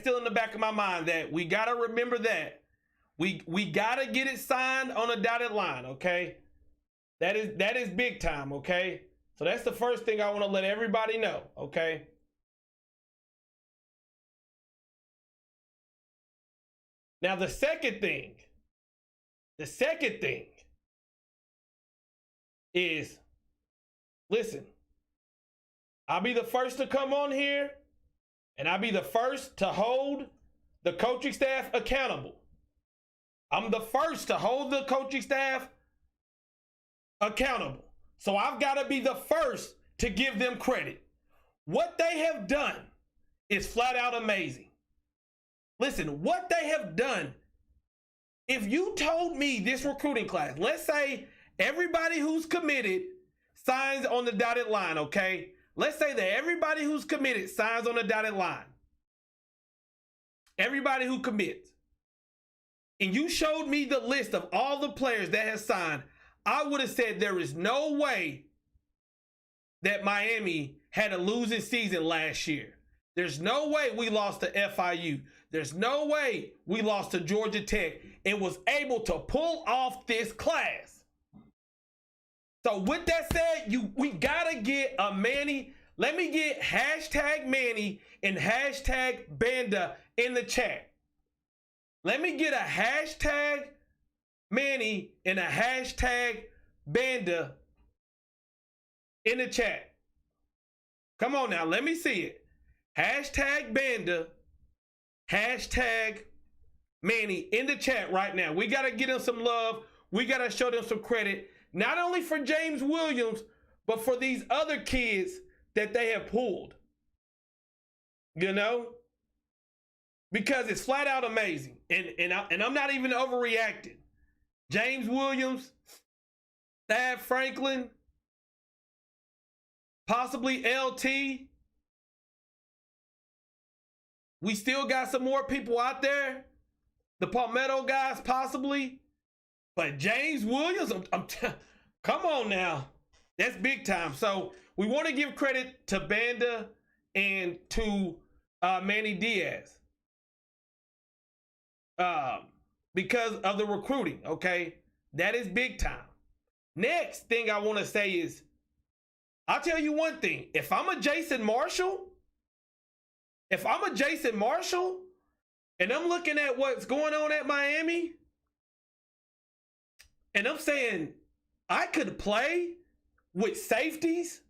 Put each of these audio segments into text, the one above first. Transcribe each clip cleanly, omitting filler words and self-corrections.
still in the back of my mind that we got to remember that. We got to get it signed on a dotted line, okay? That is big time, okay? So that's the first thing I want to let everybody know, okay? Now, the second thing is, listen, I'll be the first to come on here, and I'll be the first to hold the coaching staff accountable. I'm the first to hold the coaching staff accountable. So I've got to be the first to give them credit. What they have done is flat out amazing. Listen, what they have done, if you told me this recruiting class, let's say everybody who's committed signs on the dotted line, okay? Let's say that everybody who's committed signs on the dotted line. Everybody who commits. And you showed me the list of all the players that have signed, I would have said there is no way that Miami had a losing season last year. There's no way we lost to FIU. There's no way we lost to Georgia Tech and was able to pull off this class. So with that said, we gotta get a Manny. Let me get hashtag Manny and hashtag Banda in the chat. Let me get a hashtag Manny and a hashtag Banda in the chat. Come on now, let me see it. Hashtag Banda, hashtag Manny in the chat right now. We got to get them some love. We got to show them some credit, not only for James Williams, but for these other kids that they have pulled. You know? Because it's flat out amazing. And I'm not even overreacting. James Williams, Thad Franklin, possibly LT. We still got some more people out there. The Palmetto guys, possibly. But James Williams, come on now. That's big time. So we want to give credit to Banda and to Manny Diaz. Because of the recruiting, okay? That is big time. Next thing I want to say is, I'll tell you one thing. If I'm a Jason Marshall, and I'm looking at what's going on at Miami, and I'm saying I could play with safeties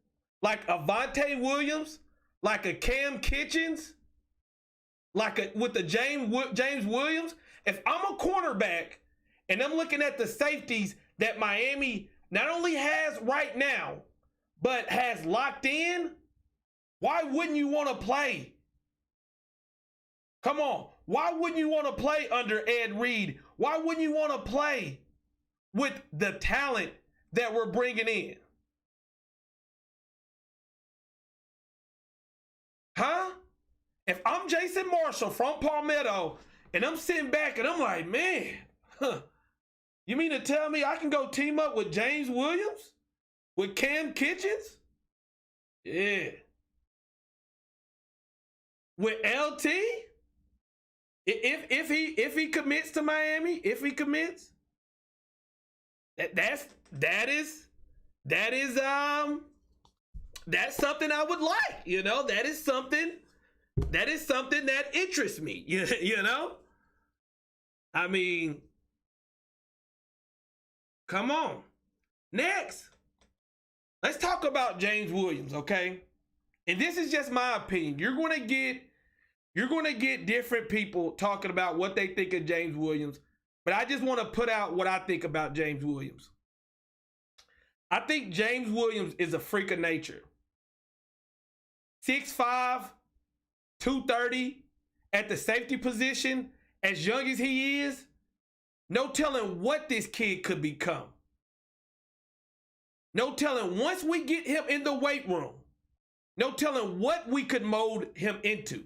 like Avante Williams, like a Cam Kitchens, with the James Williams. If I'm a cornerback and I'm looking at the safeties that Miami not only has right now, but has locked in, why wouldn't you want to play? Come on. Why wouldn't you want to play under Ed Reed? Why wouldn't you want to play with the talent that we're bringing in? Huh? If I'm Jason Marshall from Palmetto and I'm sitting back and I'm like, man, you mean to tell me I can go team up with James Williams? With Cam Kitchens? Yeah. With LT? If he commits to Miami, that's something I would like, you know. That is something that interests me, you know. I mean, come on. Next, let's talk about James Williams, okay? And this is just my opinion. You're going to get different people talking about what they think of James Williams, but I just want to put out what I think about James Williams. I think James Williams is a freak of nature. 6'5", 230 at the safety position, as young as he is, no telling what this kid could become. No telling, once we get him in the weight room, no telling what we could mold him into.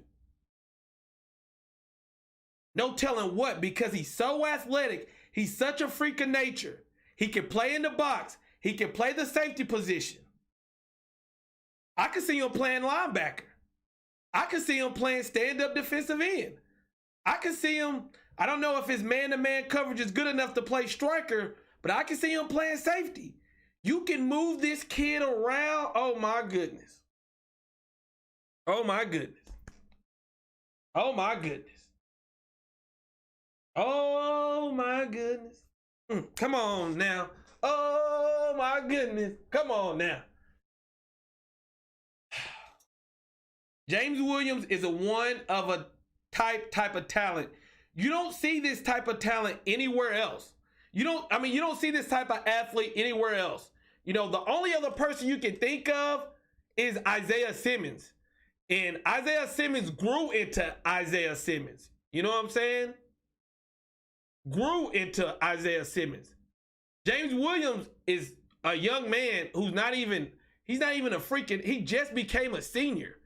No telling what, because he's so athletic. He's such a freak of nature. He can play in the box. He can play the safety position. I can see him playing linebacker. I can see him playing stand-up defensive end. I can see him, I don't know if his man-to-man coverage is good enough to play striker, but I can see him playing safety. You can move this kid around. Oh my goodness. Oh my goodness. Oh my goodness. Oh my goodness. Come on now. Oh my goodness. Come on now. James Williams is a one of a type of talent. You don't see this type of talent anywhere else. You don't see this type of athlete anywhere else. You know, the only other person you can think of is Isaiah Simmons. And Isaiah Simmons grew into Isaiah Simmons. You know what I'm saying? Grew into Isaiah Simmons. James Williams is a young man who's he's not even a freaking, he just became a senior.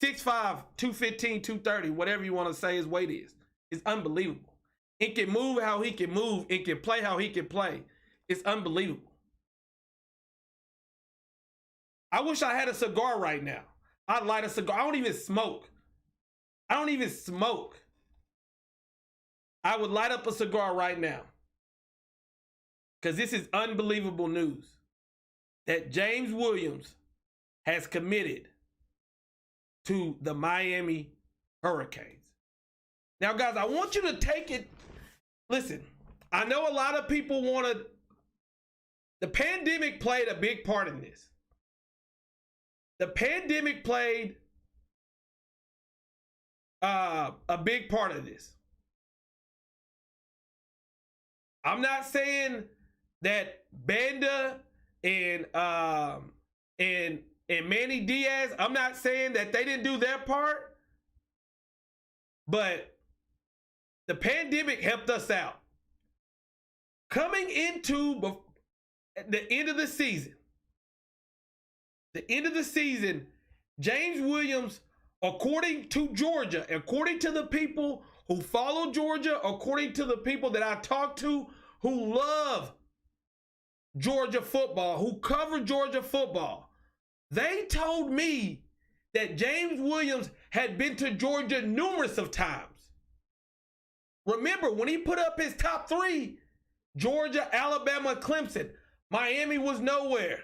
6'5", 215, 230, whatever you want to say his weight is. It's unbelievable. It can move how he can move. It can play how he can play. It's unbelievable. I wish I had a cigar right now. I'd light a cigar. I don't even smoke. I don't even smoke. I would light up a cigar right now. Because this is unbelievable news. That James Williams has committed to the Miami Hurricanes. Now, guys, I want you to take it. Listen, I know a lot of people want to. The pandemic played a big part in this. The pandemic played a big part of this. I'm not saying that Banda and Manny Diaz, I'm not saying that they didn't do their part, but the pandemic helped us out. Coming into the end of the season, James Williams, according to Georgia, according to the people who follow Georgia, according to the people that I talk to who love Georgia football, who cover Georgia football, they told me that James Williams had been to Georgia numerous of times. Remember, when he put up his top three, Georgia, Alabama, Clemson, Miami was nowhere.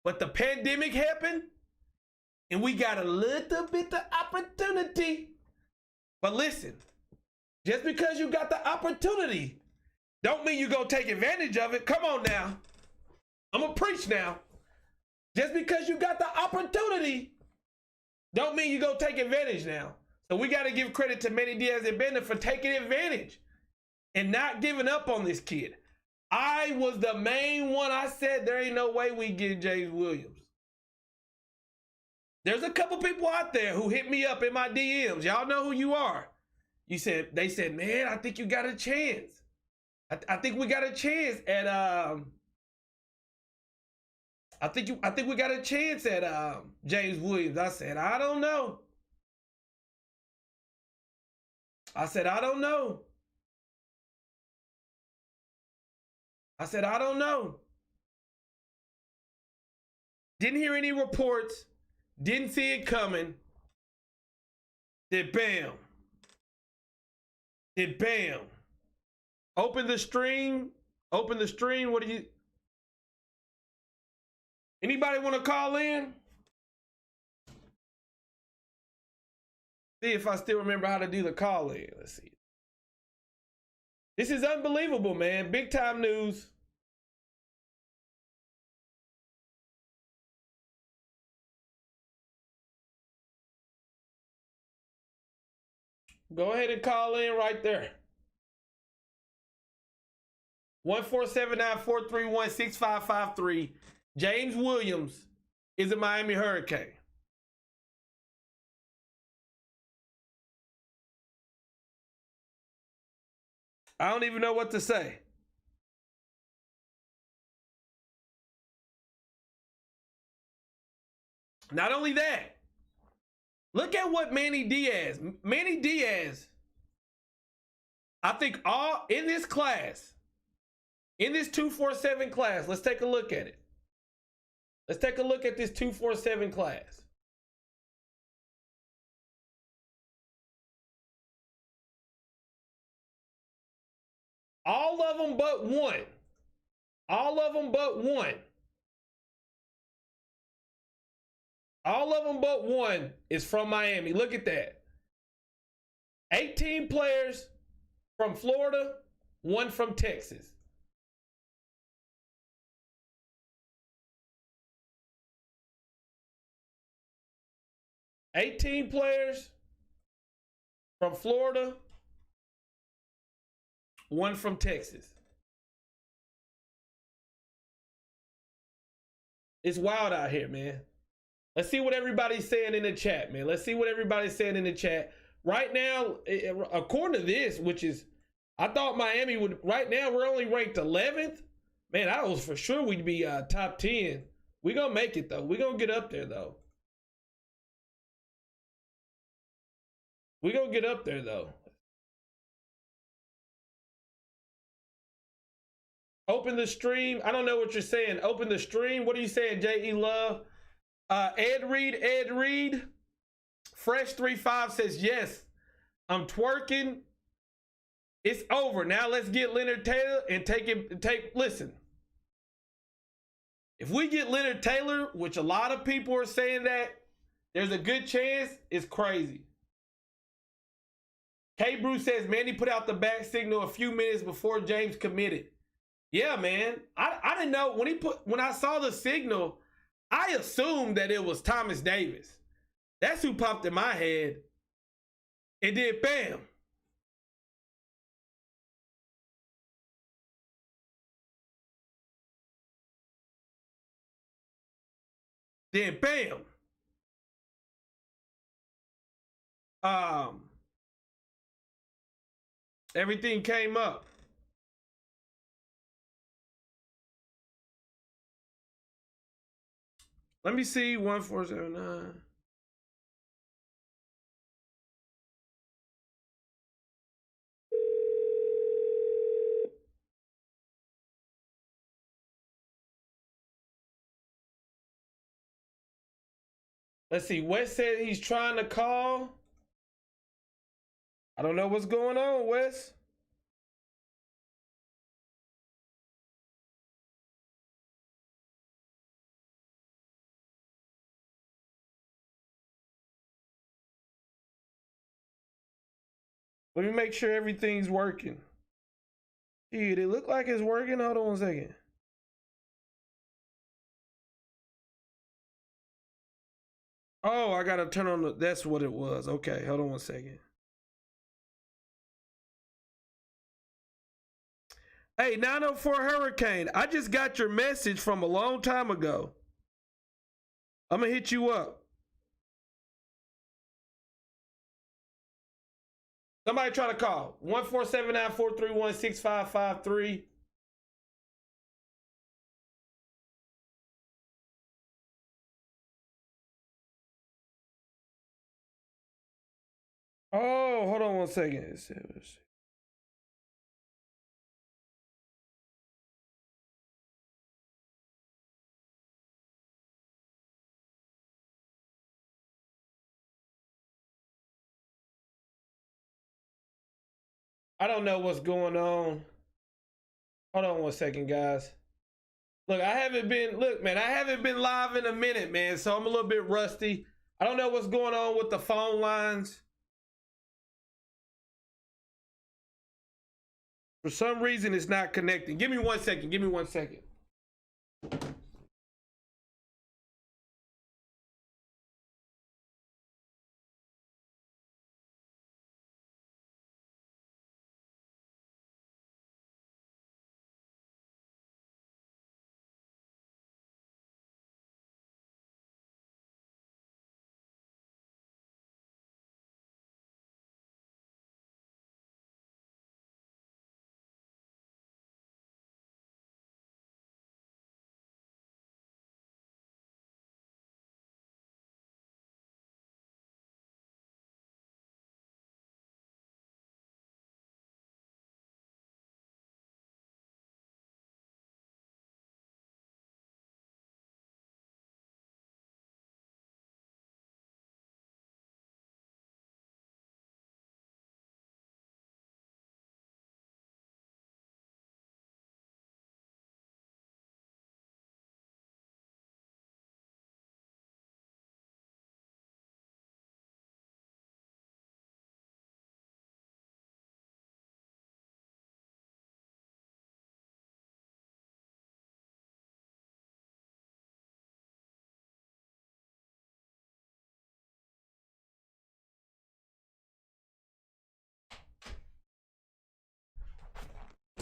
But the pandemic happened, and we got a little bit of opportunity. But listen, just because you got the opportunity, don't mean you go take advantage of it. Come on now. I'm going to preach now. Just because you got the opportunity, don't mean you go take advantage now. So we got to give credit to Manny Diaz and Bender for taking advantage and not giving up on this kid. I was the main one. I said there ain't no way we get James Williams. There's a couple people out there who hit me up in my DMs. Y'all know who you are. They said, man, I think you got a chance. I think we got a chance at I think we got a chance at James Williams. I said, I don't know. I said, I don't know. I said, I don't know. Didn't hear any reports. Didn't see it coming. Then bam. Then bam. Open the stream. Open the stream. What do you... Anybody want to call in? See if I still remember how to do the call in. Let's see. This is unbelievable, man. Big time news. Go ahead and call in right there. 1-479-431-6553. James Williams is a Miami Hurricane. I don't even know what to say. Not only that, look at what Manny Diaz, I think all in this class, in this 247 class, let's take a look at it. Let's take a look at this 247 class. All of them but one. All of them but one. All of them but one is from Miami. Look at that. 18 players from Florida, one from Texas. $18 players from Florida, one from Texas. It's wild out here, man. Let's see what everybody's saying in the chat, man. Let's see what everybody's saying in the chat. Right now, according to this, which is, I thought Miami would, right now we're only ranked 11th. Man, I was for sure we'd be top 10. We're going to make it, though. We're going to get up there, though. We're going to get up there, though. Open the stream. I don't know what you're saying. Open the stream. What are you saying, J.E. Love? Ed Reed. Fresh35 says, yes, I'm twerking. It's over. Now let's get Leonard Taylor and listen. If we get Leonard Taylor, which a lot of people are saying that, there's a good chance it's crazy. K. Bruce says, Manny put out the back signal a few minutes before James committed. Yeah, man. I didn't know when I saw the signal, I assumed that it was Thomas Davis. That's who popped in my head. And then bam. Then bam. Everything came up. Let me see 1479. Let's see. Wes said he's trying to call. I don't know what's going on, Wes. Let me make sure everything's working. Dude, it look like it's working. Hold on 1 second. Oh, I gotta turn on the, that's what it was. Okay, hold on 1 second. Hey, 904 Hurricane, I just got your message from a long time ago. I'm gonna hit you up. Somebody try to call. 14794316553. Oh, hold on 1 second. I don't know what's going on. Hold on 1 second, guys. Look, I haven't been live in a minute, man, so I'm a little bit rusty. I don't know what's going on with the phone lines. For some reason, it's not connecting. Give me 1 second. Give me 1 second.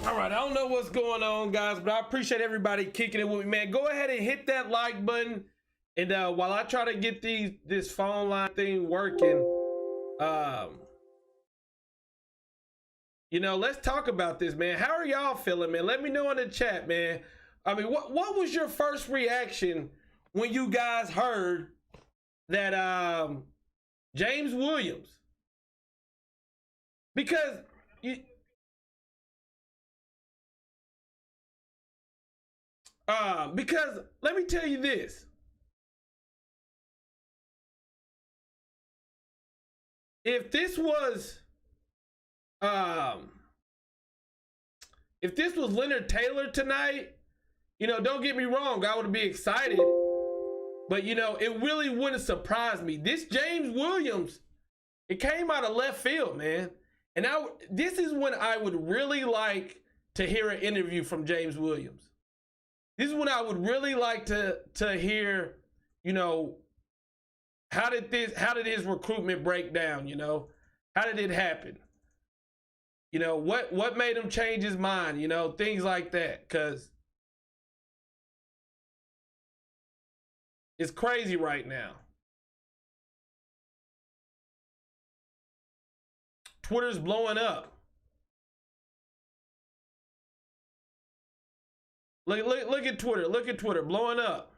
All right, I don't know what's going on, guys, but I appreciate everybody kicking it with me, man. Go ahead and hit that like button. And while I try to get this phone line thing working, you know, let's talk about this, man. How are y'all feeling, man? Let me know in the chat, man. I mean, what was your first reaction when you guys heard that James Williams? Because because let me tell you this. If this was Leonard Taylor tonight, you know, don't get me wrong, I would be excited. But, you know, it really wouldn't surprise me. This James Williams, it came out of left field, man. And this is when I would really like to hear an interview from James Williams. This is when I would really like to hear, you know, how did his recruitment break down, you know? How did it happen? You know, what made him change his mind, you know, things like that, because it's crazy right now. Twitter's blowing up. Look at Twitter. Look at Twitter blowing up.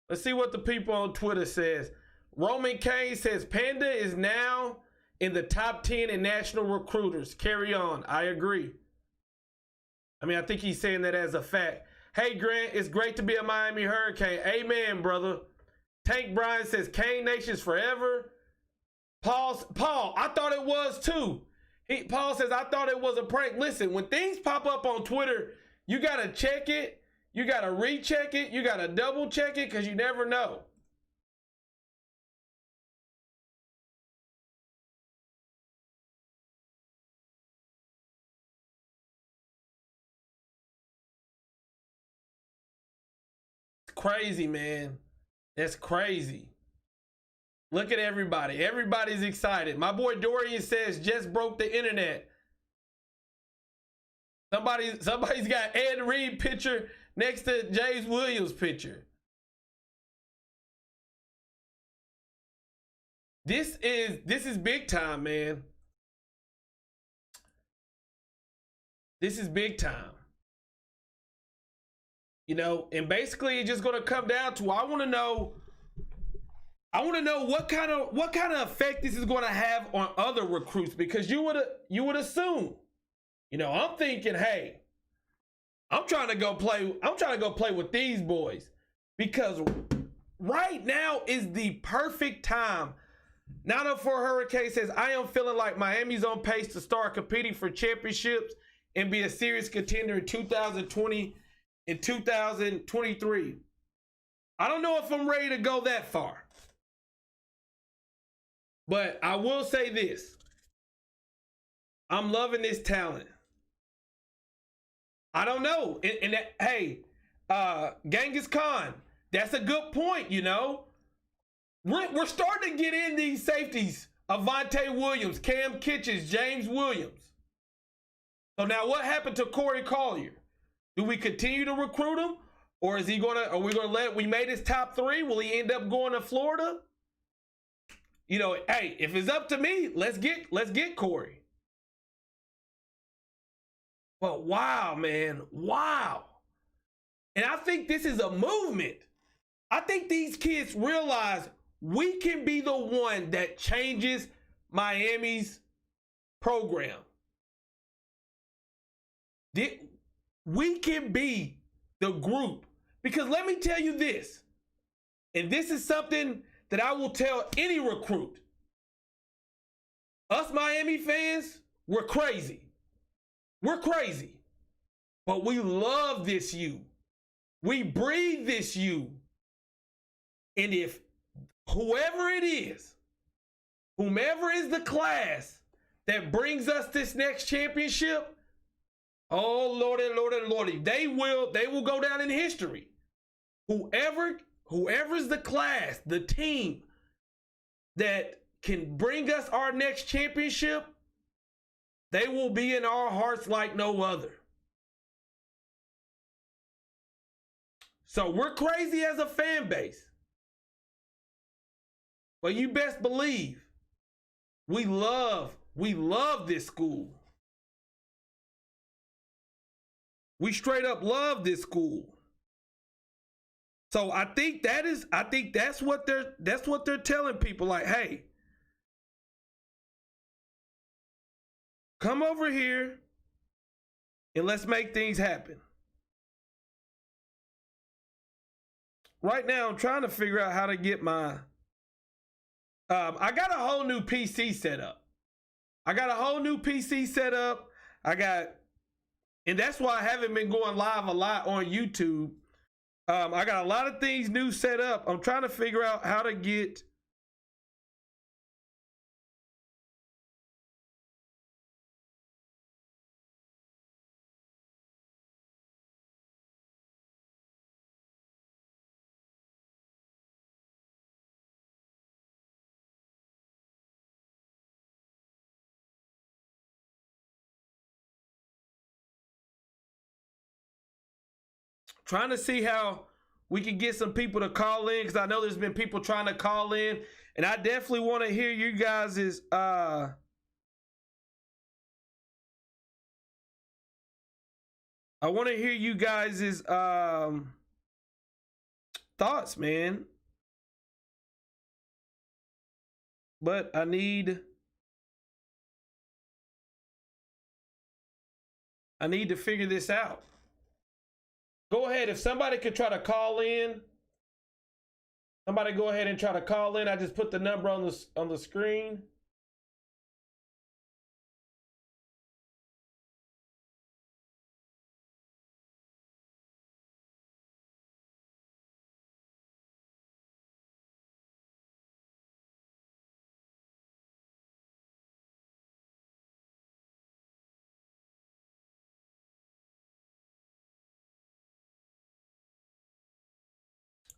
Let's see what the people on Twitter says. Roman Kane says Panda is now in the top 10 in national recruiters. Carry on. I agree. I mean, I think he's saying that as a fact. Hey, Grant, it's great to be a Miami Hurricane. Amen, brother. Tank Bryan says Kane Nation's forever. Paul, I thought it was too. Paul says, I thought it was a prank. Listen, when things pop up on Twitter, you got to check it. You got to recheck it. You got to double check it because you never know. It's crazy, man. That's crazy. Look at everybody. Everybody's excited. My boy Dorian says, just broke the internet. Somebody's got Ed Reed picture next to James Williams picture. This is big time, man. This is big time. You know, and basically it's just going to come down to, I want to know what kind of effect this is going to have on other recruits, because you would assume, you know, I'm thinking, hey, I'm trying to go play with these boys, because right now is the perfect time. 904 Hurricane says, I am feeling like Miami's on pace to start competing for championships and be a serious contender in 2020 and 2023. I don't know if I'm ready to go that far. But I will say this. I'm loving this talent. I don't know. Hey, Genghis Khan, that's a good point, you know. We're starting to get in these safeties. Avante Williams, Cam Kitchens, James Williams. So now what happened to Corey Collier? Do we continue to recruit him? Or are we gonna we made his top 3? Will he end up going to Florida? You know, hey, if it's up to me, let's get Corey. But wow, man, wow. And I think this is a movement. I think these kids realize we can be the one that changes Miami's program. We can be the group. Because let me tell you this, and this is something that I will tell any recruit. Us Miami fans, we're crazy. We're crazy. But we love this U. We breathe this U. And if whoever is the class that brings us this next championship, oh Lordy, Lordy, Lordy, they will go down in history. Whoever's the class, the team that can bring us our next championship, they will be in our hearts like no other. So we're crazy as a fan base. But you best believe we love this school. We straight up love this school. So I think that's what they're telling people, like, hey, come over here and let's make things happen. Right now, I'm trying to figure out how to get my, I got a whole new PC set up. And that's why I haven't been going live a lot on YouTube. I got a lot of things new set up. I'm trying to figure out how to get trying to see how we can get some people to call in, because I know there's been people trying to call in, and I definitely want to hear you guys' I want to hear you guys' thoughts, man. But I need to figure this out. Go ahead, if somebody could try to call in. Somebody go ahead and try to call in. I just put the number on the screen.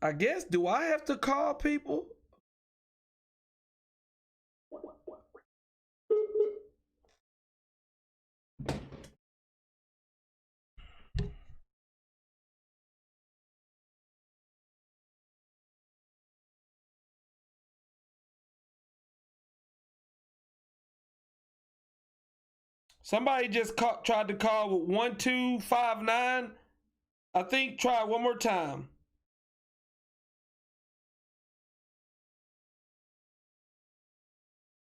I guess, do I have to call people? Somebody just tried to call with 1259. I think try one more time.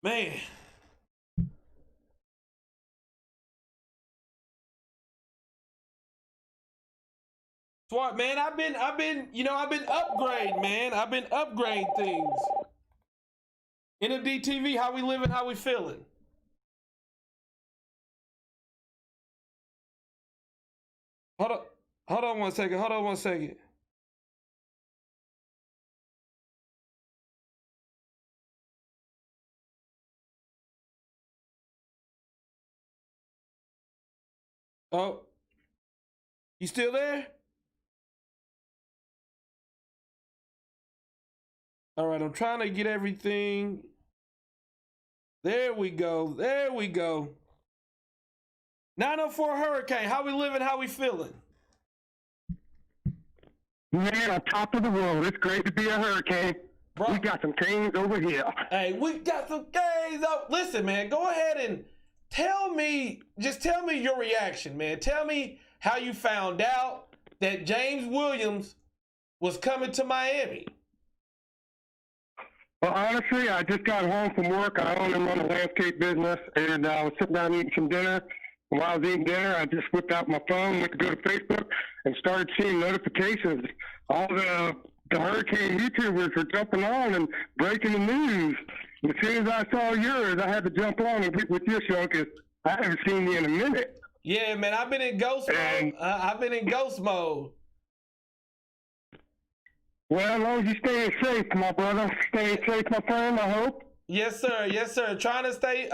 Man. Swat, man, I've been upgrading, man. I've been upgrading things. NMD TV, how we living, how we feeling? Hold on one second. Oh, you still there? All right, I'm trying to get everything. There we go. 904 Hurricane, how we living, how we feeling? Man, on top of the world. It's great to be a hurricane. Bro, we got some things over here. Hey, we got some things up. Listen, man, go ahead and tell me your reaction, man. Tell me how you found out that James Williams was coming to Miami. Well, honestly, I just got home from work. I own and run a landscape business, and I was sitting down eating some dinner. And while I was eating dinner, I just whipped out my phone, went to go to Facebook, and started seeing notifications. All the hurricane YouTubers were jumping on and breaking the news. And as soon as I saw yours, I had to jump on and get with your show because I haven't seen you in a minute. Yeah, man, I've been in ghost mode. I've been in ghost mode. Well, as long as you stay safe, my brother. Stay safe, my friend, I hope. Yes, sir. Trying to stay,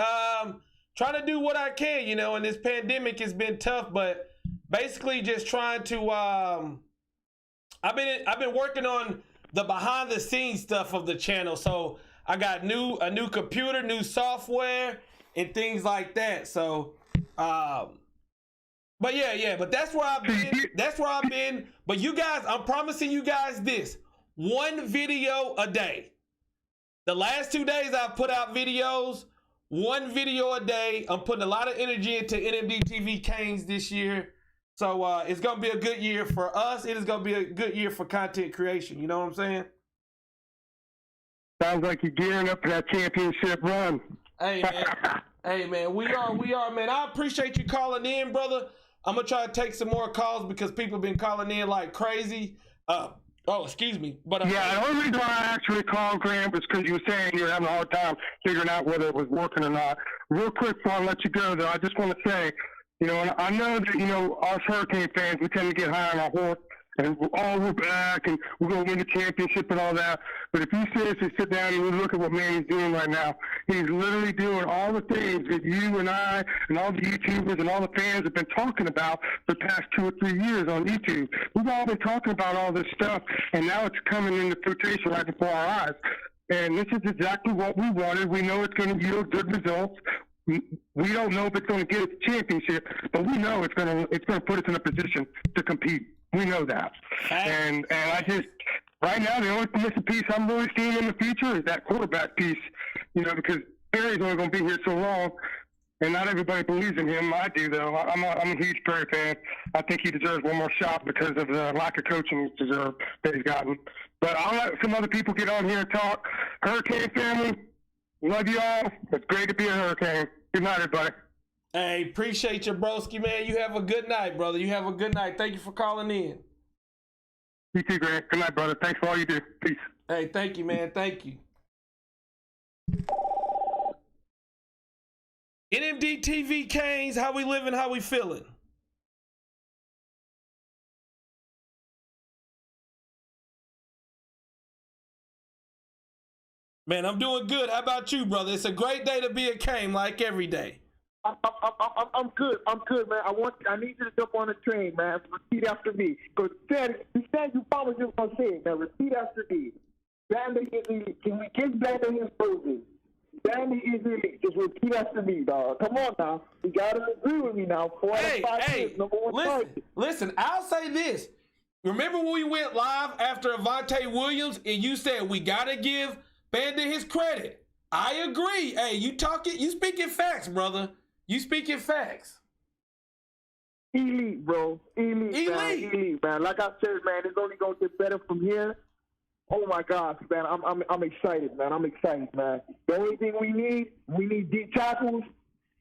trying to do what I can, you know, and this pandemic has been tough, but basically just trying to, I've been working on the behind the scenes stuff of the channel. So I got a new computer, new software, and things like that. So, but but that's where I've been. That's where I've been. But you guys, I'm promising you guys this: 1 video a day. The last 2 days I've put out videos, 1 video a day. I'm putting a lot of energy into NMD TV Canes this year. So it's going to be a good year for us. It is going to be a good year for content creation. You know what I'm saying? Sounds like you're gearing up for that championship run. Hey, man. Hey, man. We are, man. I appreciate you calling in, brother. I'm going to try to take some more calls because people have been calling in like crazy. Oh, excuse me. But yeah, the only reason why I actually called, Graham, is because you were saying you were having a hard time figuring out whether it was working or not. Real quick before I let you go, though, I just want to say, you know, and I know that, you know, us Hurricane fans, we tend to get high on our horse, and we're back, and we're going to win the championship and all that. But if you seriously sit down and you look at what Manny's doing right now, he's literally doing all the things that you and I and all the YouTubers and all the fans have been talking about for the past 2 or 3 years on YouTube. We've all been talking about all this stuff, and now it's coming into fruition right before our eyes. And this is exactly what we wanted. We know it's going to yield good results. We don't know if it's going to get its championship, but we know it's going to put us in a position to compete. We know that. And I just, right now, the only missing piece I'm really seeing in the future is that quarterback piece, you know, because Perry's only going to be here so long, and not everybody believes in him. I do, though. I'm a huge Perry fan. I think he deserves one more shot because of the lack of coaching that he's gotten. But I'll let some other people get on here and talk. Hurricane family, love you all. It's great to be a Hurricane. Good night, everybody. Hey, appreciate you, broski, man. You have a good night, brother. You have a good night. Thank you for calling in. You too, Grant. Good night, brother. Thanks for all you do. Peace. Hey, thank you, man. Thank you. NMD TV Canes, how we living, how we feeling? Man, I'm doing good. How about you, brother? It's a great day to be a Cane, like every day. I'm good. I'm good, man. I need you to jump on the train, man. Repeat after me. Because you said you promised you were going to say it. Now repeat after me. Bandy is elite. Can we give Bandy his roses? Bandy is elite. Just repeat after me, dog. Come on now. You got to agree with me now. 4 out of 5 years, number one. Listen, I'll say this. Remember when we went live after Avante Williams and you said we got to give Bandy his credit? I agree. Hey, you speaking facts, brother. You speaking facts. Elite, bro. Elite, man. Like I said, man, it's only gonna get better from here. Oh my gosh, man. I'm excited, man. I'm excited, man. The only thing we need deep tackles.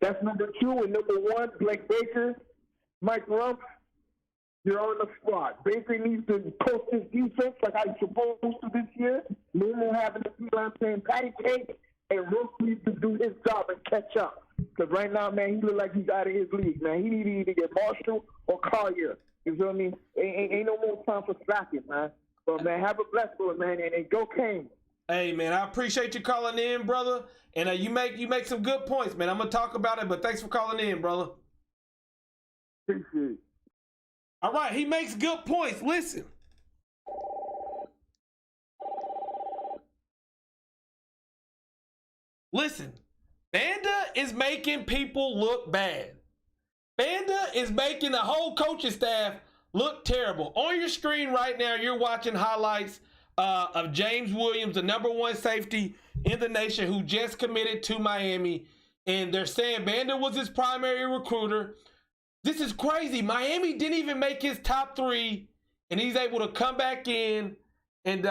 That's number 2, and number 1, Blake Baker, Mike Rump. You're on the spot. Baker needs to coach his defense like I supposed to this year. No more having to feel I'm saying patty cake, and Rump needs to do his job and catch up. Because right now, man, he look like he's out of his league, man. He need to either get Marshall or Collier. You feel me? Ain't no more time for slacking, man. But, man, have a blessed one, man, and go Cane. Hey, man, I appreciate you calling in, brother. And you make some good points, man. I'm going to talk about it, but thanks for calling in, brother. Appreciate it. All right, he makes good points. Listen. Listen. Banda is making people look bad. Banda is making the whole coaching staff look terrible. On your screen right now, you're watching highlights of James Williams, the number 1 safety in the nation, who just committed to Miami. And they're saying Banda was his primary recruiter. This is crazy. Miami didn't even make his top 3, and he's able to come back in and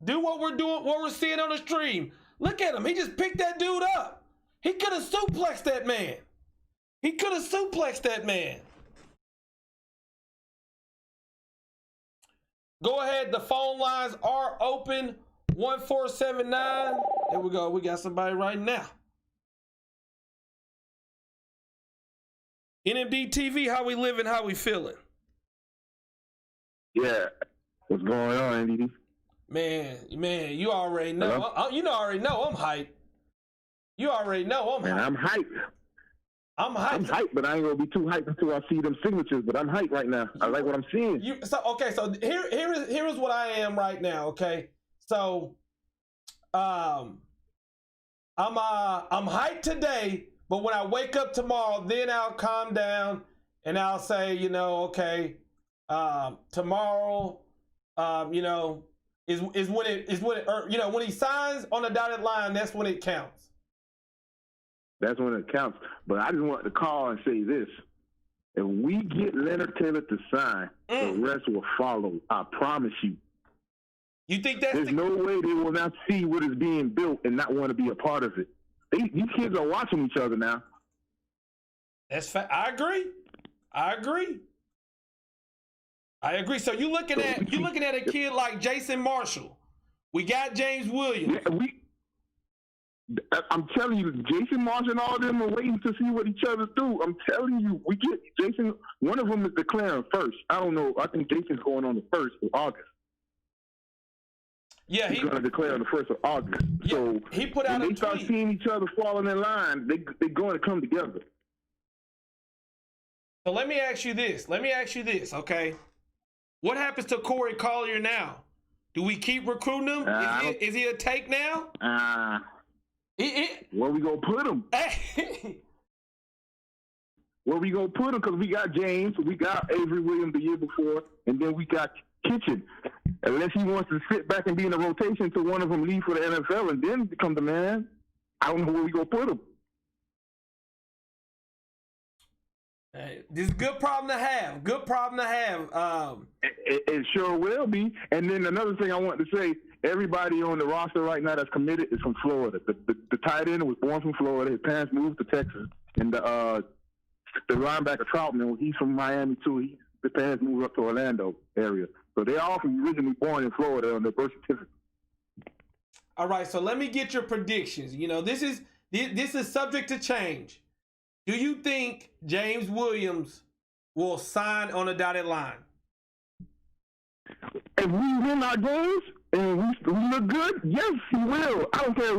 do what we're seeing on the stream. Look at him. He just picked that dude up. He could have suplexed that man. Go ahead. The phone lines are open. 1479. Here we go. We got somebody right now. NMD TV, how we living, how we feeling? Yeah. What's going on, NDD? Man, you already know. You already know I'm hyped. You already know I'm hyped. Man, I'm hyped. I'm hyped, but I ain't gonna be too hyped until I see them signatures. But I'm hyped right now. I like what I'm seeing. So here is what I am right now. Okay, so I'm hyped today, but when I wake up tomorrow, then I'll calm down and I'll say, you know, okay, tomorrow, you know, is when it, or, you know, when he signs on the dotted line, that's when it counts. That's when it counts. But I just want to call and say this. If we get Leonard Taylor to sign, the rest will follow. I promise you. You think that's There's no way they will not see what is being built and not want to be a part of it. These kids are watching each other now. That's I agree. I agree. I agree. So you're looking at a kid like Jason Marshall. We got James Williams. Yeah, I'm telling you, Jason Marshall and all of them are waiting to see what each other do. I'm telling you, we get Jason. One of them is declaring first. I don't know. I think Jason's going on the 1st of August. Yeah, he's going to declare on the 1st of August. Yeah, so he put out a tweet. When they start seeing each other falling in line, they're going to come together. So let me ask you this. Okay? What happens to Corey Collier now? Do we keep recruiting him? Is he a take now? Where we gonna put him? Where we gonna put him? Because we got James, we got Avery Williams the year before, and then we got Kitchen. Unless he wants to sit back and be in a rotation till one of them leave for the NFL and then become the man, I don't know where we gonna put him. This is a good problem to have. Good problem to have. It sure will be. And then another thing I want to say, everybody on the roster right now that's committed is from Florida. The tight end was born from Florida. His parents moved to Texas. And the linebacker Troutman, he's from Miami too. The parents moved up to Orlando area. So they're all originally born in Florida on their birth certificate. All right, so let me get your predictions. You know, this is subject to change. Do you think James Williams will sign on a dotted line? If we win our games and we look good, yes, he will. I don't care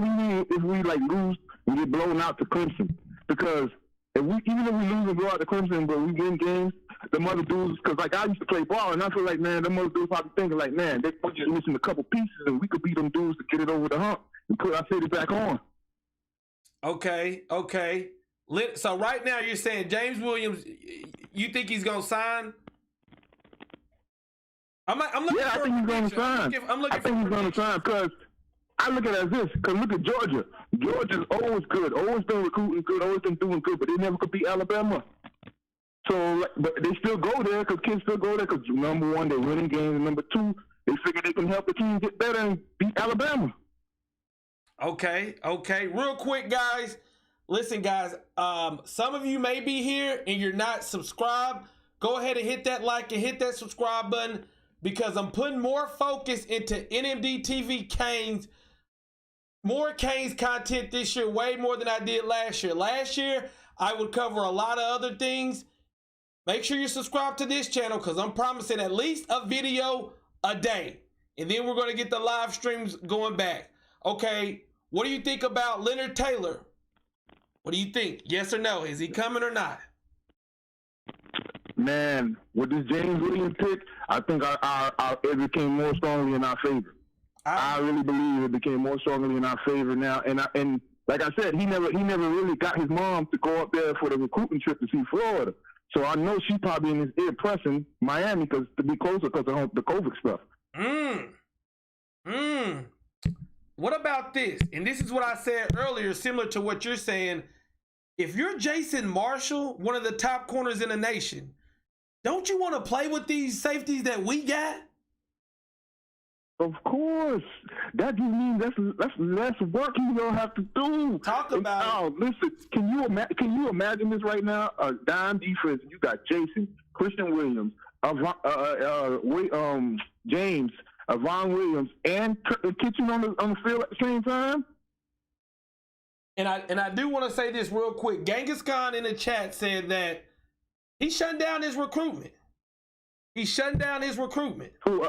if we like lose and get blown out to Clemson. Because even if we lose and blow out to Clemson, but we win games, the other dudes, because like I used to play ball, and I feel like, man, them other dudes probably thinking like, man, they just missing a couple pieces, and we could beat them dudes to get it over the hump and put our city back on. Okay. So right now you're saying James Williams, you think he's gonna sign? I'm looking. Yeah, I think he's gonna sign. I think he's gonna sign because I look at it as this. Because look at Georgia. Georgia's always good, always been recruiting good, always been doing good, but they never could beat Alabama. So, but they still go there because kids still go there because number one, they're winning games, and number two, they figure they can help the team get better and beat Alabama. Okay. Real quick, guys. Listen, guys, some of you may be here and you're not subscribed. Go ahead and hit that like and hit that subscribe button because I'm putting more focus into NMD TV Canes, more Canes content this year, way more than I did last year. Last year, I would cover a lot of other things. Make sure you subscribe to this channel because I'm promising at least a video a day. And then we're going to get the live streams going back. Okay, what do you think about Leonard Taylor? What do you think? Yes or no? Is he coming or not? Man, with this James Williams pick, I think it became more strongly in our favor. I really believe it became more strongly in our favor now. And like I said, he never really got his mom to go up there for the recruiting trip to see Florida. So I know she probably in his ear pressing Miami to be closer because of the COVID stuff. What about this? And this is what I said earlier, similar to what you're saying. If you're Jason Marshall, one of the top corners in the nation, don't you want to play with these safeties that we got? Of course. That just means that's less work you don't have to do. Talk about it. Listen, can you imagine this right now? A dime defense. You got Jason, Christian Williams, James, Avon Williams, and Kitchen on the field at the same time. And I do want to say this real quick. Genghis Khan in the chat said that he's shutting down his recruitment. He's shutting down his recruitment. Who?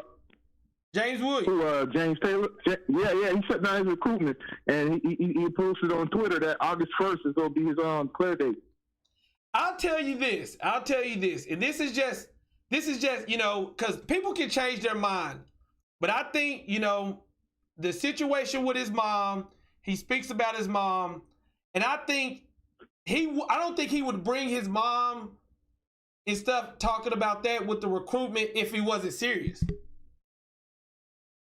James Williams. James Taylor. Yeah. He shut down his recruitment, and he posted on Twitter that August 1st is going to be his clear date. I'll tell you this, and this is just because people can change their mind, but I think the situation with his mom He speaks about his mom, and I think I don't think he would bring his mom and stuff talking about that with the recruitment if he wasn't serious.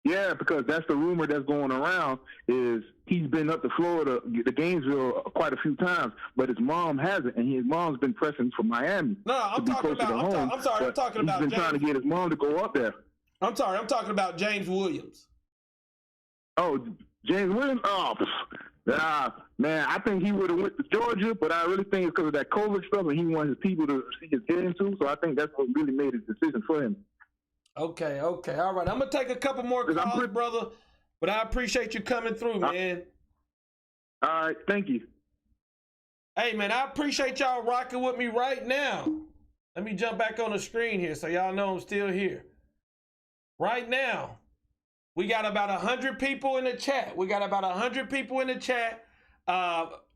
Yeah, because that's the rumor that's going around is he's been up to Florida, the Gainesville, quite a few times, but his mom hasn't, and his mom's been pressing for Miami. No, I'm talking about. I'm talking about. He's been trying to get his mom to go up there. I'm sorry, I'm talking about James Williams. Oh, James Williams? Oh, man, I think he would have went to Georgia, but I really think it's because of that COVID stuff, and he wanted his people to see his head into. So I think that's what really made his decision for him. Okay, all right. I'm gonna take a couple more calls, brother, but I appreciate you coming through, man. All right, thank you. Hey, man, I appreciate y'all rocking with me right now. Let me jump back on the screen here so y'all know I'm still here. Right now, we got about 100 people in the chat.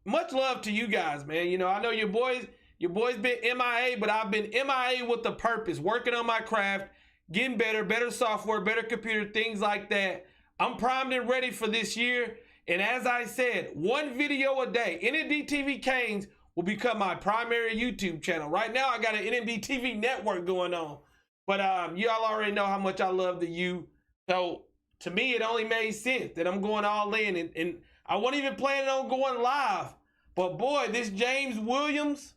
Much love to you guys, man. You know, I know your boys been MIA, but I've been MIA with a purpose, working on my craft, getting better software, better computer, things like that. I'm primed and ready for this year. And as I said, one video a day. NMD TV Canes will become my primary YouTube channel. Right now, I got an NMD TV network going on. But y'all already know how much I love the U. So to me, it only made sense that I'm going all in. And I wasn't even planning on going live. But boy, this James Williams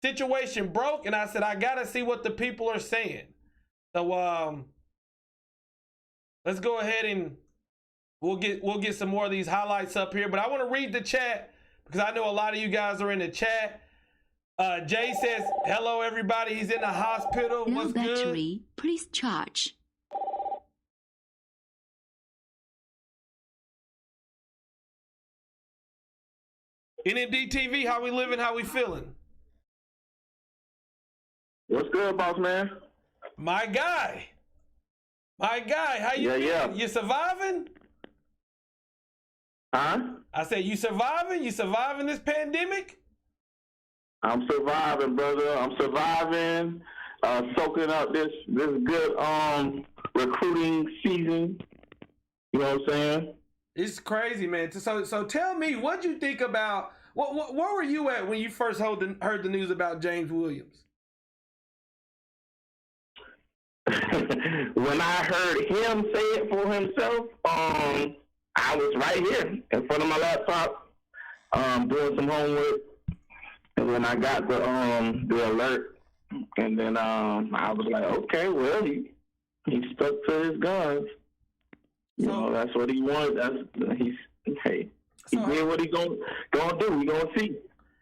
situation broke. And I said, I got to see what the people are saying. So let's go ahead and we'll get some more of these highlights up here. But I want to read the chat because I know a lot of you guys are in the chat. Jay says, hello, everybody. He's in the hospital. Low What's battery, good? please charge. NMD TV, how we living? How we feeling? What's good, boss man? My guy, how you doing? Yeah. You surviving? Huh? I said, you surviving? You surviving this pandemic? I'm surviving, brother. I'm surviving. Soaking up this good recruiting season. You know what I'm saying? It's crazy, man. So tell me, what'd you think about? Where were you at when you first heard the news about James Williams? When I heard him say it for himself, I was right here in front of my laptop, doing some homework, and when I got the alert, and then I was like, okay, well, he stuck to his guns. You know, that's what he wanted. He did what he gonna do. We gonna see.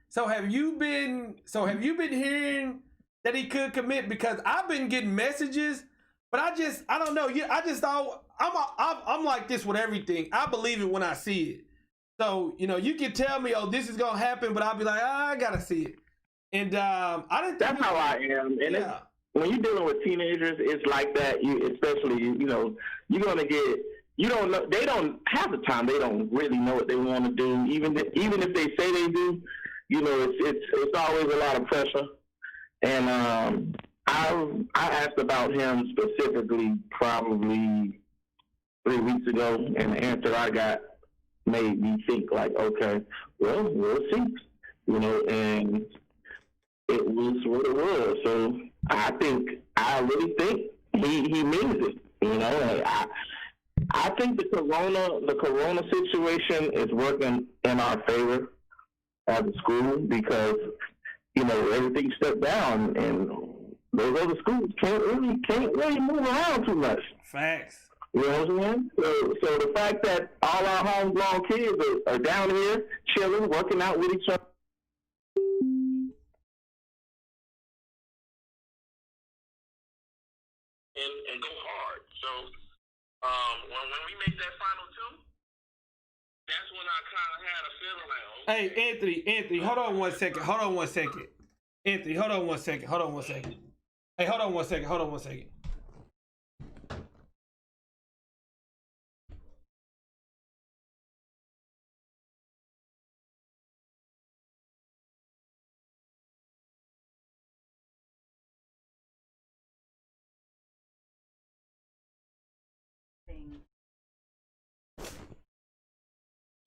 So have you been hearing that he could commit? Because I've been getting messages, but I don't know. I'm like this with everything. I believe it when I see it. So, you know, you can tell me, oh, this is gonna happen, but I'll be like, I gotta see it. And I didn't. That's how I am. And yeah. When you're dealing with teenagers, it's like that. Especially, you know, you're gonna get. You don't know. They don't half the time. They don't really know what they want to do. Even if they say they do, you know, it's always a lot of pressure. And I asked about him specifically probably 3 weeks ago, and the answer I got made me think like, okay, well, we'll see. You know, and it was what it was. So I really think he means it. You know, I think the corona situation is working in our favor as a school because, you know, everything stepped down and those other schools can't really move around too much. Facts. You know what I'm saying? So the fact that all our homegrown kids are down here chilling, working out with each other. And go hard. So when we make that final two, that's when I kind of had a feeling like, okay. Hey, Anthony, hold on one second. Anthony, hold on one second. Hey, hold on one second.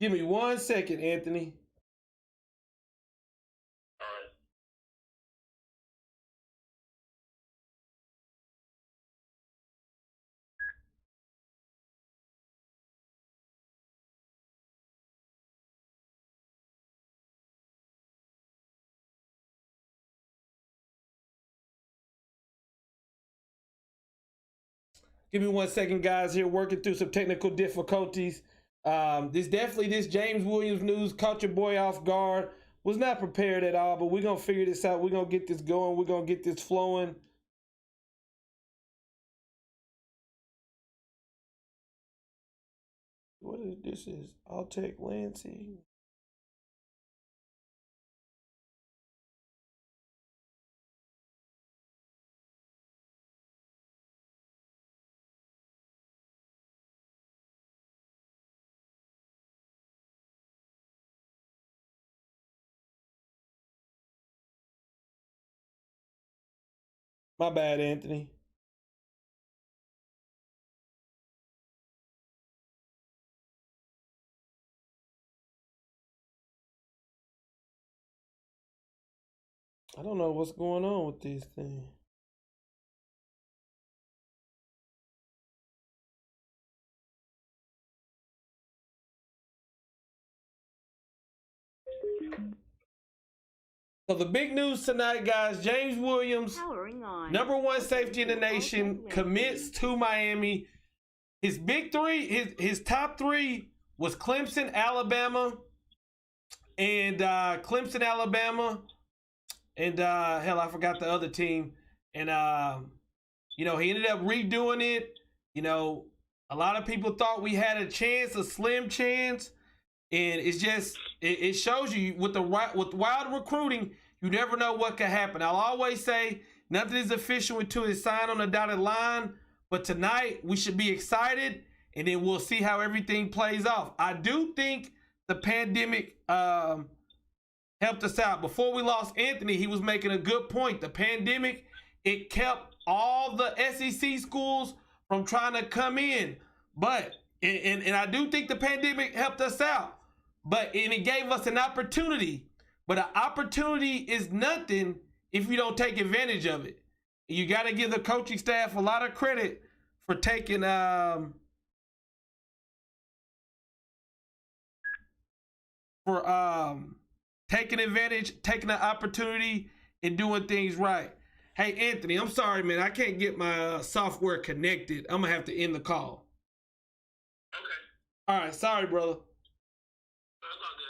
Give me 1 second, Anthony. All right. Give me 1 second, guys. Here working through some technical difficulties. This James Williams news caught your boy off guard. Was not prepared at all, but we're gonna figure this out. We're gonna get this going. We're gonna get this flowing. What is this? Is Altec Lansing? My bad, Anthony. I don't know what's going on with these things. So the big news tonight, guys, James Williams, #1 safety in the nation, commits to Miami. His big three, his top three was Clemson, Alabama, and hell, I forgot the other team. And he ended up redoing it. A lot of people thought we had a chance, a slim chance. And it's just, it shows you with wild recruiting, you never know what could happen. I'll always say nothing is official until it's signed on the dotted line. But tonight we should be excited, and then we'll see how everything plays off. I do think the pandemic helped us out. Before we lost Anthony, he was making a good point. The pandemic, it kept all the SEC schools from trying to come in. But, and I do think the pandemic helped us out. And it gave us an opportunity. But an opportunity is nothing if you don't take advantage of it. You got to give the coaching staff a lot of credit for taking taking advantage, taking the opportunity, and doing things right. Hey, Anthony, I'm sorry, man. I can't get my software connected. I'm going to have to end the call. Okay. All right. Sorry, brother. That's all good.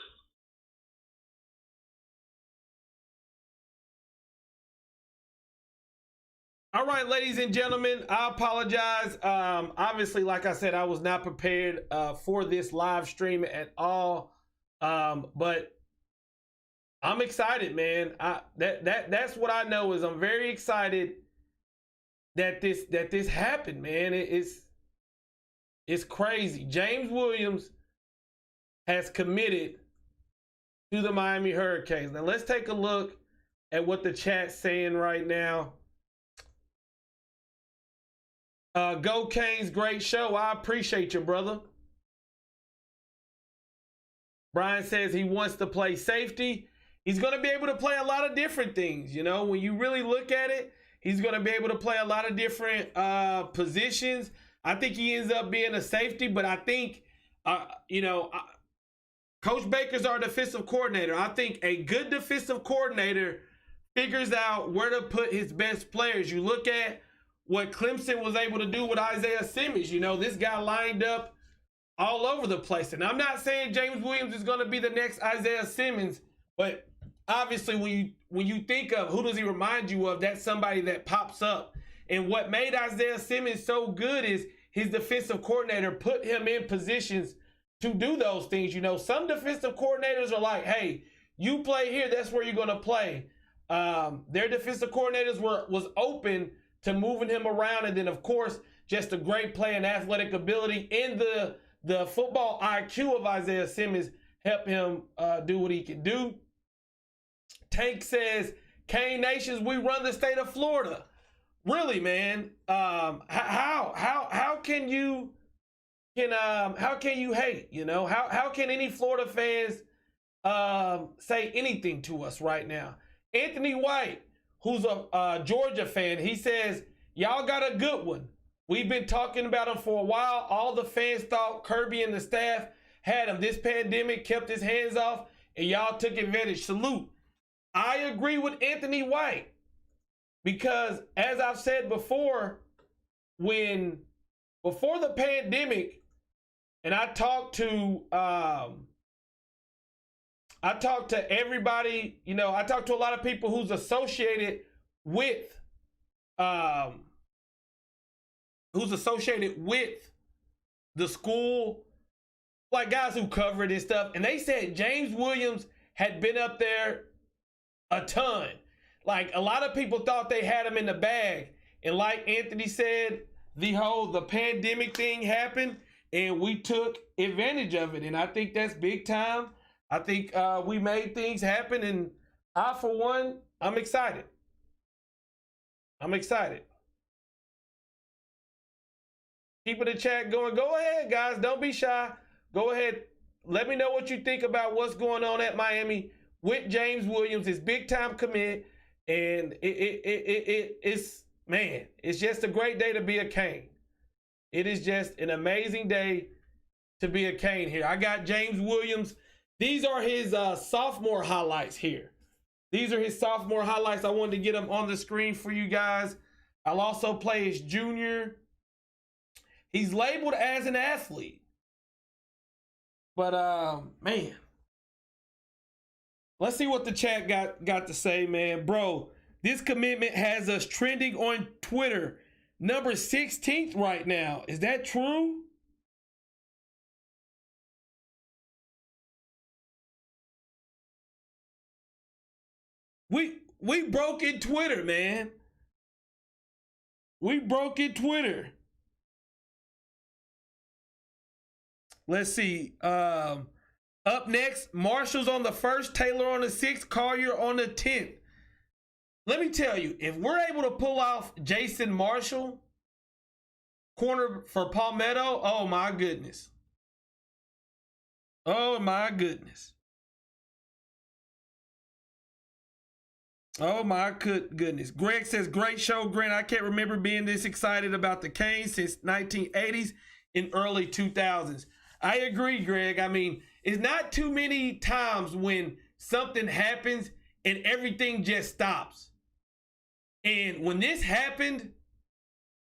All right, ladies and gentlemen, I apologize. Obviously, like I said, I was not prepared for this live stream at all. But I'm excited, man. That's what I know is I'm very excited that this happened, man. It's crazy. James Williams has committed to the Miami Hurricanes. Now let's take a look at what the chat's saying right now. Go Canes, great show. I appreciate you, brother. Brian says he wants to play safety. He's going to be able to play a lot of different things. When you really look at it, he's going to be able to play a lot of different positions. I think he ends up being a safety, but I think, Coach Baker's our defensive coordinator. I think a good defensive coordinator figures out where to put his best players. You look at what Clemson was able to do with Isaiah Simmons. This guy lined up all over the place. And I'm not saying James Williams is going to be the next Isaiah Simmons, but obviously when you think of who does he remind you of, that's somebody that pops up. And what made Isaiah Simmons so good is his defensive coordinator put him in positions to do those things. Some defensive coordinators are like, hey, you play here, that's where you're going to play. Their defensive coordinators was open to moving him around. And then, of course, just a great play and athletic ability in the football IQ of Isaiah Simmons helped him do what he can do. Tank says, Cane Nations, we run the state of Florida. Really, man? How can you how can you hate? You know, how can any Florida fans say anything to us right now? Anthony White, who's a Georgia fan, he says, y'all got a good one. We've been talking about him for a while. All the fans thought Kirby and the staff had him. This pandemic kept his hands off, and y'all took advantage. Salute. I agree with Anthony White because, as I've said before, before the pandemic, and I talked to everybody, you know, I talked to a lot of people who's associated with the school, like guys who cover it and stuff, and they said James Williams had been up there a ton. Like, a lot of people thought they had him in the bag, and like Anthony said, the pandemic thing happened, and we took advantage of it, and I think that's big time. I think we made things happen, and I, for one, I'm excited. I'm excited. Keeping the chat going. Go ahead, guys. Don't be shy. Go ahead. Let me know what you think about what's going on at Miami with James Williams. His big time commit, and it's, man, it's just a great day to be a Cane. It is just an amazing day to be a Cane here. I got James Williams. These are his sophomore highlights here. These are his sophomore highlights. I wanted to get them on the screen for you guys. I'll also play his junior. He's labeled as an athlete. But, man. Let's see what the chat got to say, man. Bro, this commitment has us trending on Twitter. Number 16th right now. Is that true? We broke in Twitter, man. We broke in Twitter. Let's see. Up next, Marshall's on the 1st, Taylor on the 6th, Collier on the 10th. Let me tell you, if we're able to pull off Jason Marshall, corner for Palmetto, oh my goodness. Oh my goodness. Oh my goodness. Greg says, great show, Grant. I can't remember being this excited about the Canes since 1980s and early 2000s. I agree, Greg. I mean, it's not too many times when something happens and everything just stops. And when this happened,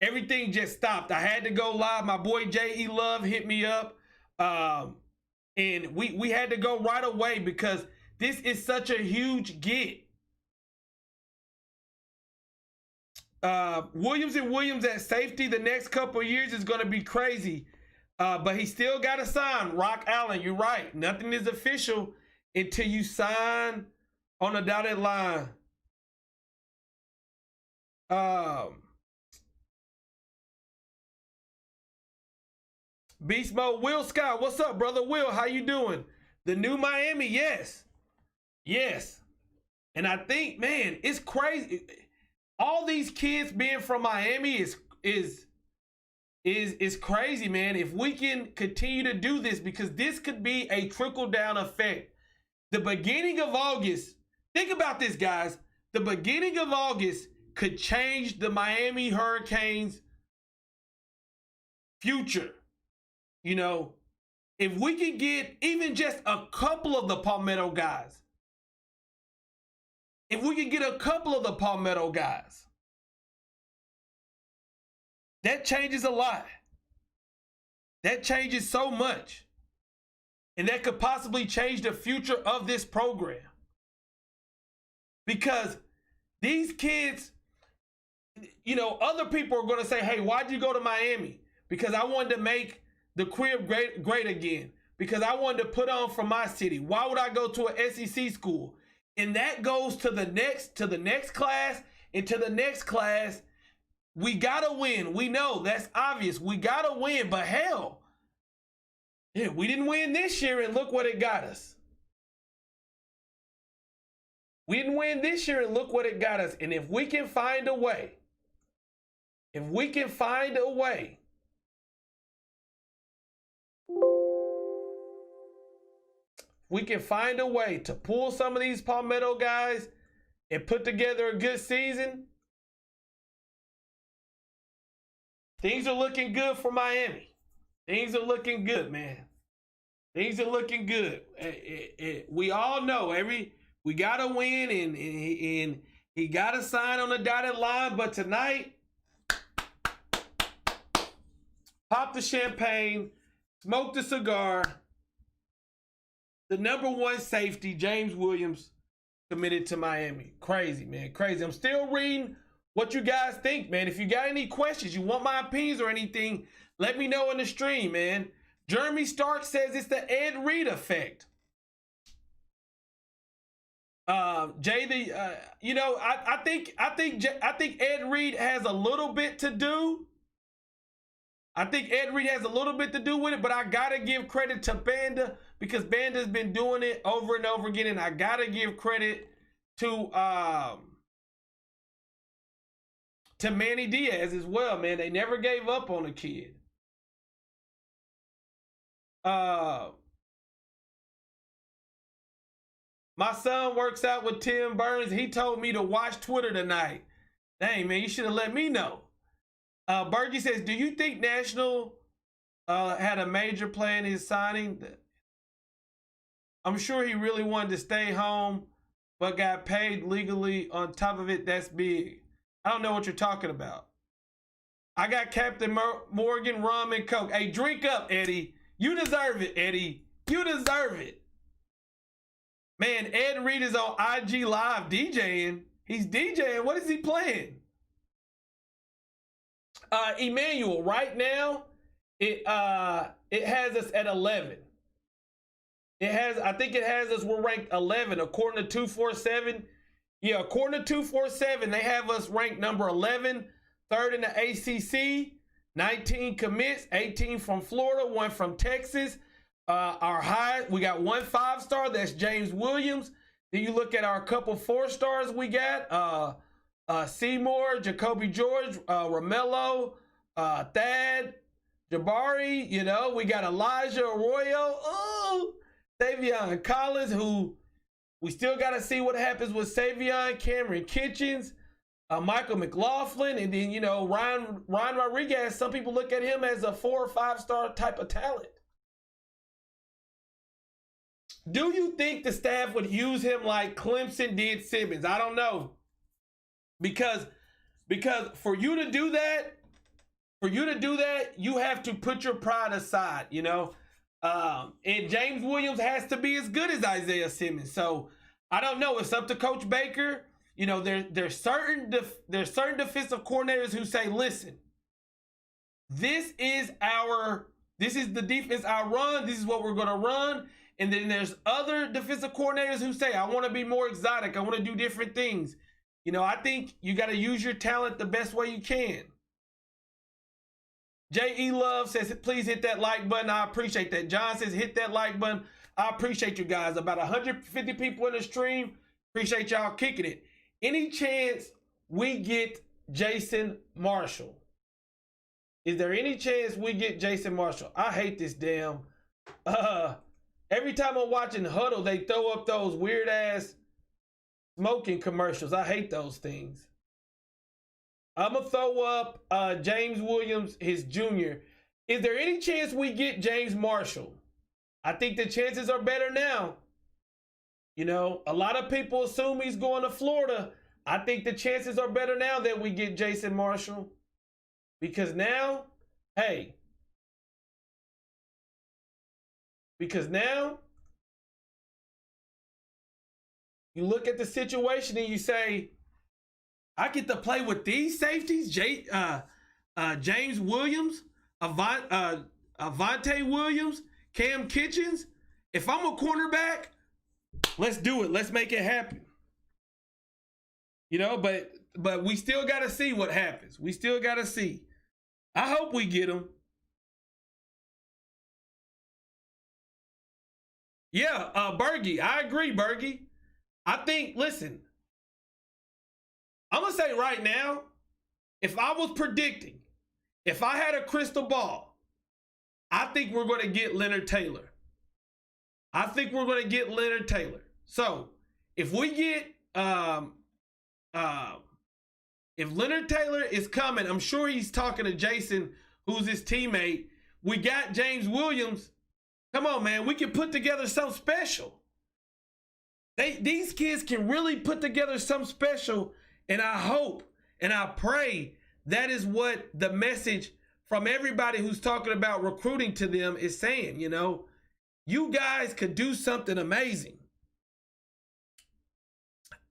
everything just stopped. I had to go live. My boy J.E. Love hit me up. And we had to go right away because this is such a huge get. Williams and Williams at safety the next couple of years is going to be crazy. But he still got to sign. Rock Allen, you're right. Nothing is official until you sign on the dotted line. Beast Mode, Will Scott, what's up, brother? Will, how you doing? The new Miami, yes. Yes. And I think, man, it's crazy. All these kids being from Miami is crazy, man. If we can continue to do this, because this could be a trickle-down effect. The beginning of August, think about this, guys. The beginning of August could change the Miami Hurricanes' future. You know, if we can get even just a couple of the Palmetto guys, if we can get a couple of the Palmetto guys, that changes a lot. That changes so much. And that could possibly change the future of this program. Because these kids, you know, other people are going to say, hey, why'd you go to Miami? Because I wanted to make the crib great again. Because I wanted to put on for my city. Why would I go to an SEC school? And that goes to the next class and to the next class. We gotta win. We know that's obvious. We gotta win, but hell, yeah, we didn't win this year, and look what it got us. We didn't win this year, and look what it got us. And if we can find a way, we can find a way to pull some of these Palmetto guys and put together a good season, things are looking good for Miami. Things are looking good, man. Things are looking good. We all know we got to win, and he got to sign on the dotted line. But tonight, pop the champagne, smoke the cigar. The #1 safety, James Williams, committed to Miami. Crazy, man. Crazy. I'm still reading what you guys think, man. If you got any questions, you want my opinions or anything, let me know in the stream, man. Jeremy Stark says it's the Ed Reed effect. Jay, I think Ed Reed has a little bit to do. I think Ed Reed has a little bit to do with it, but I gotta give credit to Banda, because Banda's been doing it over and over again, and I gotta give credit to Manny Diaz as well, man. They never gave up on the kid. My son works out with Tim Burns. He told me to watch Twitter tonight. Dang, man, you should have let me know. Bergie says, do you think National had a major play in his signing? I'm sure he really wanted to stay home, but got paid legally on top of it. That's big. I don't know what you're talking about. I got Captain Morgan, rum, and Coke. Hey, drink up, Eddie. You deserve it, Eddie. You deserve it. Man, Ed Reed is on IG Live DJing. He's DJing. What is he playing? Emmanuel, right now, it has us at 11. I think it has us, we're ranked 11 according to 247. Yeah, according to 247, they have us ranked number 11, third in the ACC, 19 commits, 18 from Florida, 1 from Texas. Our high, we got 1 5-star, that's James Williams. Then you look at our couple 4-stars we got, Seymour, Jacoby George, Romello, Thad, Jabari, you know, we got Elijah Arroyo, Savion Collins, who we still got to see what happens with Savion, Cameron Kitchens, Michael McLaughlin, and then, you know, Ryan Rodriguez. Some people look at him as a 4 or 5-star type of talent. Do you think the staff would use him like Clemson did Simmons? I don't know. Because for you to do that, you have to put your pride aside, you know. And James Williams has to be as good as Isaiah Simmons. So I don't know. It's up to Coach Baker. You know, there's certain defensive coordinators who say, listen, this is the defense I run. This is what we're going to run. And then there's other defensive coordinators who say, I want to be more exotic. I want to do different things. You know, I think you got to use your talent the best way you can. J.E. Love says, please hit that like button. I appreciate that. John says, hit that like button. I appreciate you guys. About 150 people in the stream. Appreciate y'all kicking it. Any chance we get Jason Marshall? Is there any chance we get Jason Marshall? I hate this damn. Every time I'm watching Huddle, they throw up those weird ass smoking commercials. I hate those things. I'm going to throw up James Williams, his junior. Is there any chance we get James Marshall? I think the chances are better now. You know, a lot of people assume he's going to Florida. I think the chances are better now that we get Jason Marshall. Because now, hey. Because now, you look at the situation and you say, I get to play with these safeties, James Williams, Avante Williams, Cam Kitchens. If I'm a cornerback, let's do it. Let's make it happen. You know, but we still got to see what happens. We still got to see. I hope we get him. Yeah, Bergie. I agree, Bergie. I think, listen, I'm going to say right now, if I was predicting, if I had a crystal ball, I think we're going to get Leonard Taylor. I think we're going to get Leonard Taylor. So if we get, if Leonard Taylor is coming, I'm sure he's talking to Jason, who's his teammate. We got James Williams. Come on, man. We can put together something special. These kids can really put together something special. And I hope and I pray that is what the message from everybody who's talking about recruiting to them is saying. You know, you guys could do something amazing.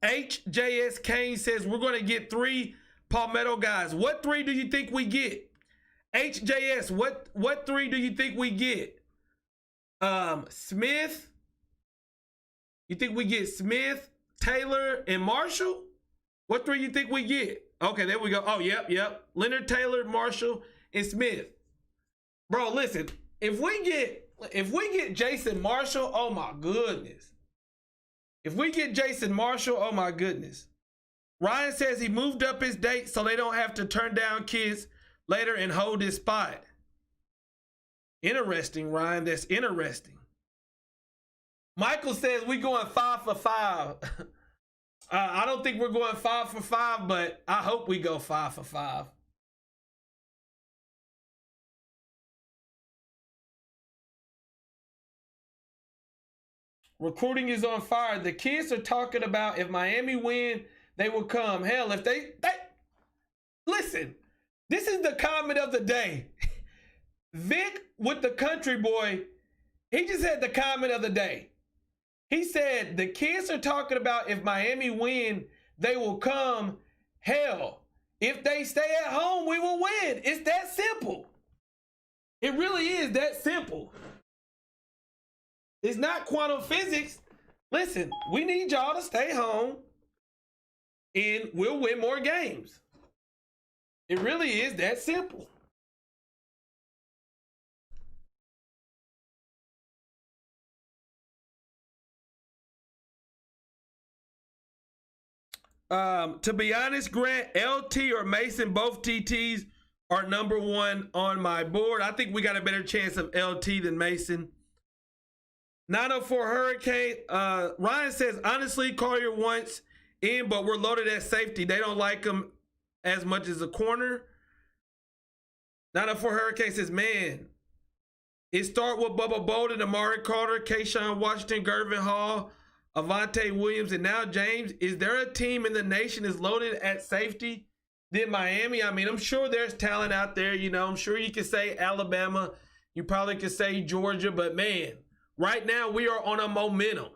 HJS Kane says we're going to get 3 Palmetto guys. What 3 do you think we get? HJS, what 3 do you think we get? Smith. You think we get Smith, Taylor, and Marshall? What 3 you think we get? Okay, there we go. Oh, yep. Leonard Taylor, Marshall, and Smith. Bro, listen, if we get Jason Marshall, oh my goodness. If we get Jason Marshall, oh my goodness. Ryan says he moved up his date so they don't have to turn down kids later and hold his spot. Interesting, Ryan. That's interesting. Michael says we going 5 for 5. I don't think we're going 5 for 5, but I hope we go 5 for 5. Recruiting is on fire. The kids are talking about if Miami win, they will come. Hell, if they listen, this is the comment of the day. Vic with the country boy, he just had the comment of the day. He said the kids are talking about if Miami win, they will come. Hell, if they stay at home, we will win. It's that simple. It really is that simple. It's not quantum physics. Listen, we need y'all to stay home and we'll win more games. It really is that simple. To be honest, Grant, LT or Mason, both TTs are #1 on my board. I think we got a better chance of LT than Mason. 904 Hurricane. Ryan says, honestly, Collier wants in, but we're loaded at safety. They don't like him as much as a corner. 904 Hurricane says, man, it start with Bubba Bolden, Amari Carter, Kayshawn Washington, Gervin Hall, Avante Williams, and now James. Is there a team in the nation is loaded at safety than Miami? I mean, I'm sure there's talent out there. You know, I'm sure you could say Alabama. You probably could say Georgia, but man, right now we are on a momentum.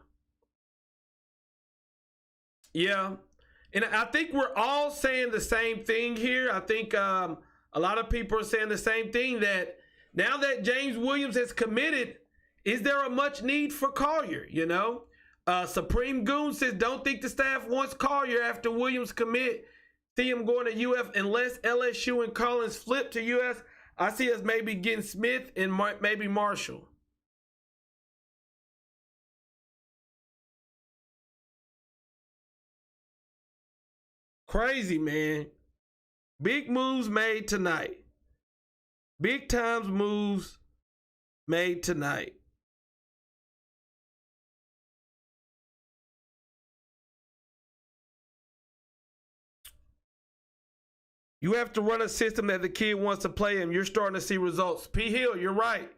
Yeah. And I think we're all saying the same thing here. I think a lot of people are saying the same thing, that now that James Williams has committed, is there a much need for Collier, you know? Supreme Goon says, don't think the staff wants Collier after Williams commit. See him going to UF unless LSU and Collins flip to US. I see us maybe getting Smith and maybe Marshall. Crazy, man. Big moves made tonight. Big times moves made tonight. You have to run a system that the kid wants to play in. You're starting to see results. P. Hill, you're right.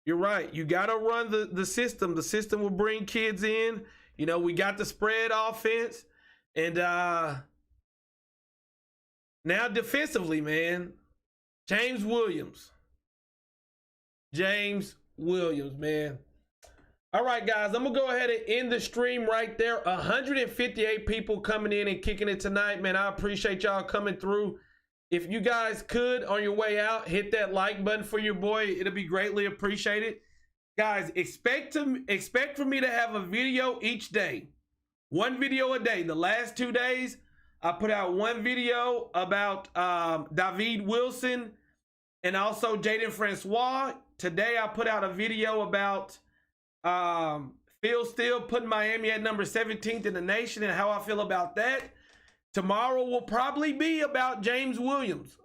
You're right. You got to run the system. The system will bring kids in. You know, we got the spread offense. And now defensively, man, James Williams, man. All right, guys, I'm going to go ahead and end the stream right there. 158 people coming in and kicking it tonight, man. I appreciate y'all coming through. If you guys could, on your way out, hit that like button for your boy. It'll be greatly appreciated. Guys, expect for me to have a video each day. 1 video a day. The last 2 days, I put out 1 video about David Wilson and also Jaden Francois. Today, I put out a video about Phil Steele putting Miami at number 17th in the nation and how I feel about that. Tomorrow will probably be about James Williams.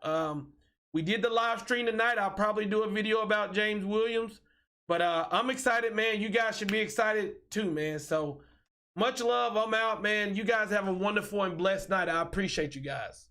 We did the live stream tonight. I'll probably do a video about James Williams. But I'm excited, man. You guys should be excited too, man. So much love. I'm out, man. You guys have a wonderful and blessed night. I appreciate you guys.